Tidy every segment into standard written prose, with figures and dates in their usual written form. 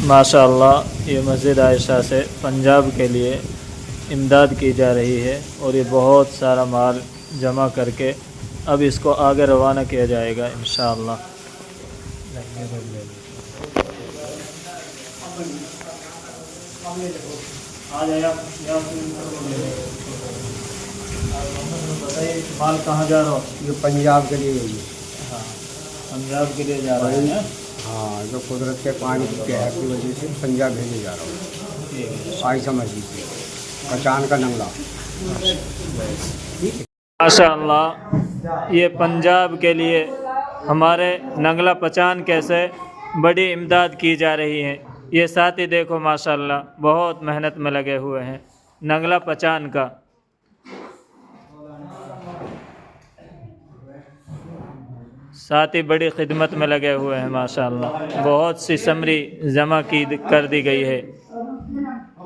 माशाअल्लाह, ये मस्जिद आयशा से पंजाब के लिए इमदाद की जा रही है और ये बहुत सारा माल जमा करके अब इसको आगे रवाना किया जाएगा इंशाअल्लाह। माल कहाँ जा रहा हो? ये पंजाब के लिए। हाँ, पंजाब के लिए जा रहा है। हाँ, जो कुदरत के पानी के कहर की वजह से पंजाब भेजे जा रहा हूँ। आयशा मस्जिद से पहचान का नंगला। माशाअल्लाह, ये पंजाब के लिए हमारे नंगला पहचान कैसे बड़ी इमदाद की जा रही है। ये साथी देखो माशाअल्लाह बहुत मेहनत में लगे हुए हैं नंगला पहचान का। साथी बड़ी खिदमत में लगे हुए हैं माशाअल्लाह। बहुत सी समरी जमा की कर दी गई है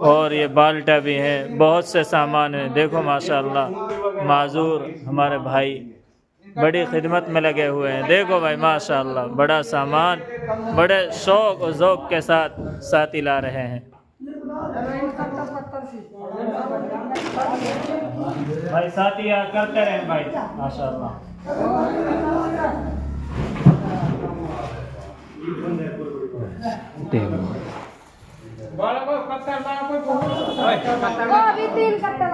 और ये बाल्टा भी है, बहुत से सामान हैं। देखो माशाअल्लाह माजूर हमारे भाई बड़ी खिदमत में लगे हुए हैं। देखो भाई माशाअल्लाह बड़ा सामान बड़े शौक़ और ज़ौक़ के साथ साथी ला रहे हैं। भाई साथी यार करते रहे भाई माशाअल्लाह। वो अभी 3 कट्टे